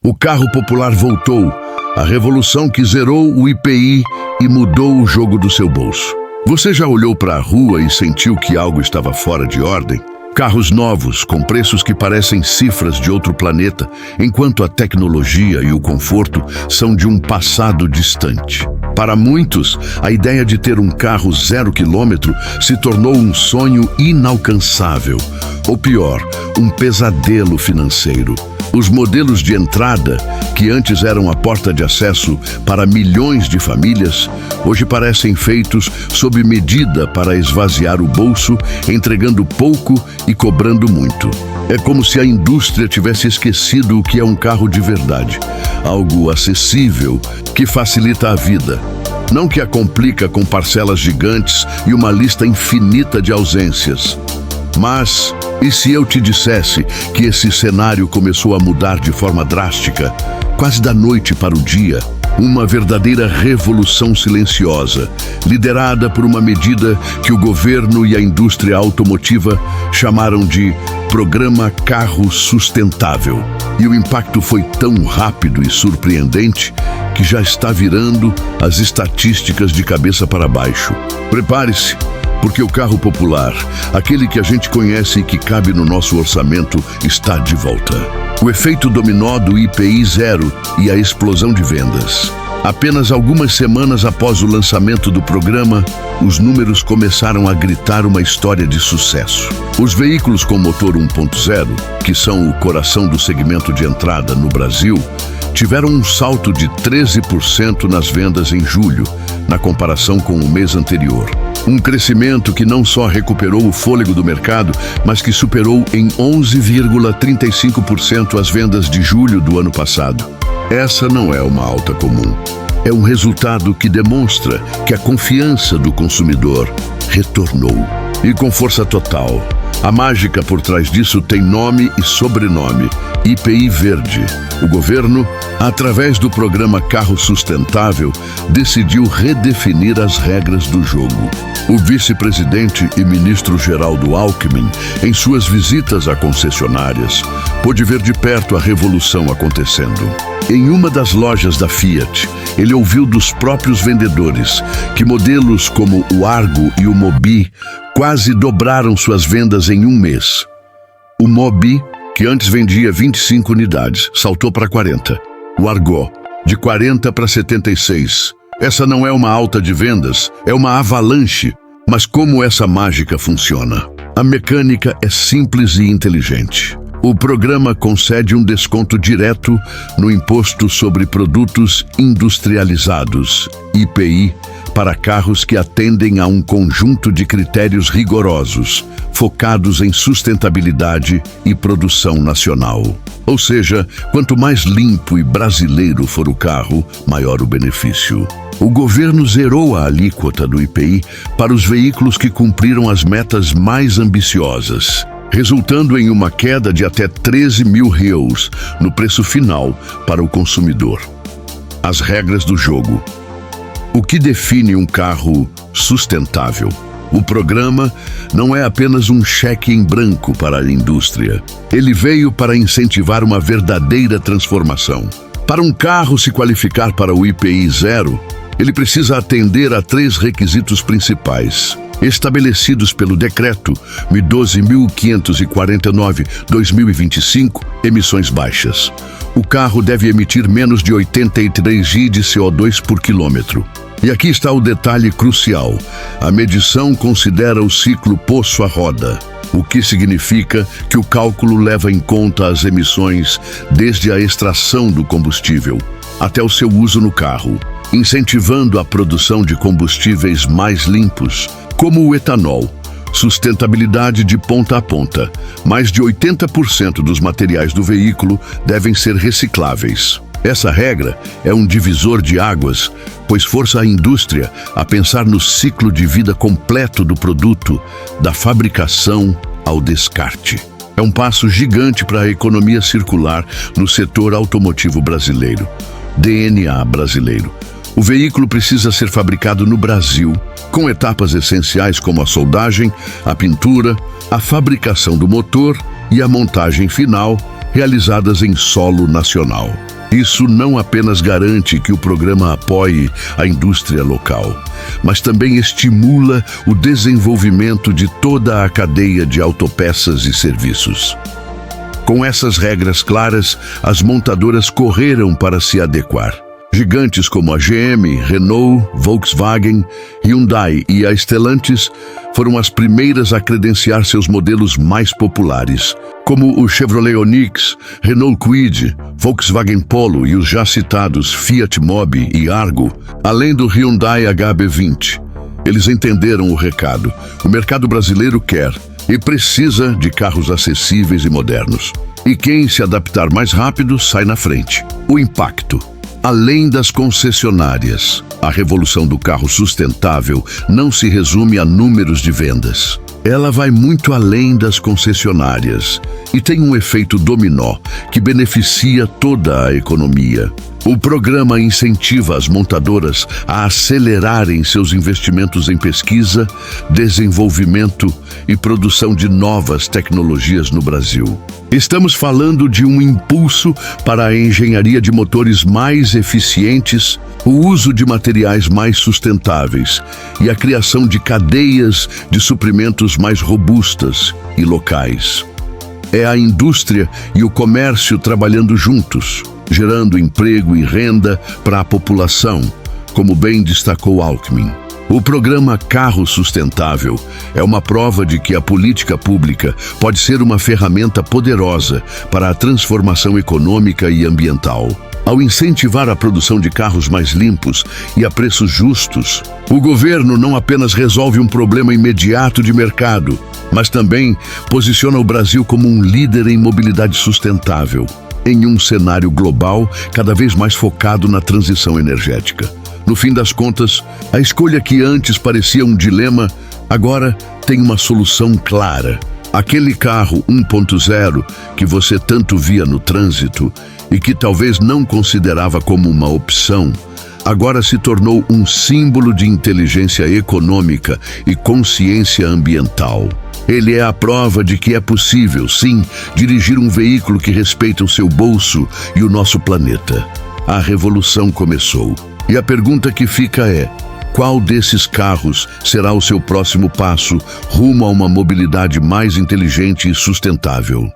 O carro popular voltou, a revolução que zerou o IPI e mudou o jogo do seu bolso. Você já olhou para a rua e sentiu que algo estava fora de ordem? Carros novos, com preços que parecem cifras de outro planeta, enquanto a tecnologia e o conforto são de um passado distante. Para muitos, a ideia de ter um carro 0 quilômetro se tornou um sonho inalcançável. Ou pior, um pesadelo financeiro. Os modelos de entrada, que antes eram a porta de acesso para milhões de famílias, hoje parecem feitos sob medida para esvaziar o bolso, entregando pouco e cobrando muito. É como se a indústria tivesse esquecido o que é um carro de verdade. Algo acessível, que facilita a vida. Não que a complica com parcelas gigantes e uma lista infinita de ausências. Mas, e se eu te dissesse que esse cenário começou a mudar de forma drástica, quase da noite para o dia? Uma verdadeira revolução silenciosa, liderada por uma medida que o governo e a indústria automotiva chamaram de Programa Carro Sustentável. E o impacto foi tão rápido e surpreendente que já está virando as estatísticas de cabeça para baixo. Prepare-se, porque o carro popular, aquele que a gente conhece e que cabe no nosso orçamento, está de volta. O efeito dominó do IPI 0 e a explosão de vendas. Apenas algumas semanas após o lançamento do programa, os números começaram a gritar uma história de sucesso. Os veículos com motor 1.0, que são o coração do segmento de entrada no Brasil, tiveram um salto de 13% nas vendas em julho, na comparação com o mês anterior. Um crescimento que não só recuperou o fôlego do mercado, mas que superou em 11,35% as vendas de julho do ano passado. Essa não é uma alta comum. É um resultado que demonstra que a confiança do consumidor retornou. E com força total. A mágica por trás disso tem nome e sobrenome: IPI Verde. O governo, através do programa Carro Sustentável, decidiu redefinir as regras do jogo. O vice-presidente e ministro Geraldo Alckmin, em suas visitas a concessionárias, pôde ver de perto a revolução acontecendo. Em uma das lojas da Fiat, ele ouviu dos próprios vendedores que modelos como o Argo e o Mobi quase dobraram suas vendas em um mês. O Mobi, que antes vendia 25 unidades, saltou para 40. O Argo, de 40 para 76. Essa não é uma alta de vendas, é uma avalanche. Mas como essa mágica funciona? A mecânica é simples e inteligente. O programa concede um desconto direto no Imposto sobre Produtos Industrializados, IPI, para carros que atendem a um conjunto de critérios rigorosos, focados em sustentabilidade e produção nacional. Ou seja, quanto mais limpo e brasileiro for o carro, maior o benefício. O governo zerou a alíquota do IPI para os veículos que cumpriram as metas mais ambiciosas, resultando em uma queda de até 13 mil reais no preço final para o consumidor. As regras do jogo. O que define um carro sustentável? O programa não é apenas um cheque em branco para a indústria. Ele veio para incentivar uma verdadeira transformação. Para um carro se qualificar para o IPI 0, ele precisa atender a 3 requisitos principais, estabelecidos pelo Decreto 12.549/2025, emissões baixas. O carro deve emitir menos de 83 g de CO2 por quilômetro. E aqui está o detalhe crucial. A medição considera o ciclo poço a roda, o que significa que o cálculo leva em conta as emissões desde a extração do combustível até o seu uso no carro, incentivando a produção de combustíveis mais limpos, como o etanol. Sustentabilidade de ponta a ponta. Mais de 80% dos materiais do veículo devem ser recicláveis. Essa regra é um divisor de águas, pois força a indústria a pensar no ciclo de vida completo do produto, da fabricação ao descarte. É um passo gigante para a economia circular no setor automotivo brasileiro. DNA brasileiro. O veículo precisa ser fabricado no Brasil, com etapas essenciais como a soldagem, a pintura, a fabricação do motor e a montagem final, realizadas em solo nacional. Isso não apenas garante que o programa apoie a indústria local, mas também estimula o desenvolvimento de toda a cadeia de autopeças e serviços. Com essas regras claras, as montadoras correram para se adequar. Gigantes como a GM, Renault, Volkswagen, Hyundai e a Stellantis foram as primeiras a credenciar seus modelos mais populares, como o Chevrolet Onix, Renault Kwid, Volkswagen Polo e os já citados Fiat Mobi e Argo, além do Hyundai HB20. Eles entenderam o recado. O mercado brasileiro quer e precisa de carros acessíveis e modernos. E quem se adaptar mais rápido sai na frente. O impacto. Além das concessionárias, a revolução do carro sustentável não se resume a números de vendas. Ela vai muito além das concessionárias e tem um efeito dominó que beneficia toda a economia. O programa incentiva as montadoras a acelerarem seus investimentos em pesquisa, desenvolvimento e produção de novas tecnologias no Brasil. Estamos falando de um impulso para a engenharia de motores mais eficientes, o uso de materiais mais sustentáveis e a criação de cadeias de suprimentos mais robustas e locais. É a indústria e o comércio trabalhando juntos, gerando emprego e renda para a população, como bem destacou Alckmin. O programa Carro Sustentável é uma prova de que a política pública pode ser uma ferramenta poderosa para a transformação econômica e ambiental. Ao incentivar a produção de carros mais limpos e a preços justos, o governo não apenas resolve um problema imediato de mercado, mas também posiciona o Brasil como um líder em mobilidade sustentável, em um cenário global cada vez mais focado na transição energética. No fim das contas, a escolha que antes parecia um dilema, agora tem uma solução clara. Aquele carro 1.0 que você tanto via no trânsito e que talvez não considerava como uma opção, agora se tornou um símbolo de inteligência econômica e consciência ambiental. Ele é a prova de que é possível, sim, dirigir um veículo que respeita o seu bolso e o nosso planeta. A revolução começou. E a pergunta que fica é: qual desses carros será o seu próximo passo rumo a uma mobilidade mais inteligente e sustentável?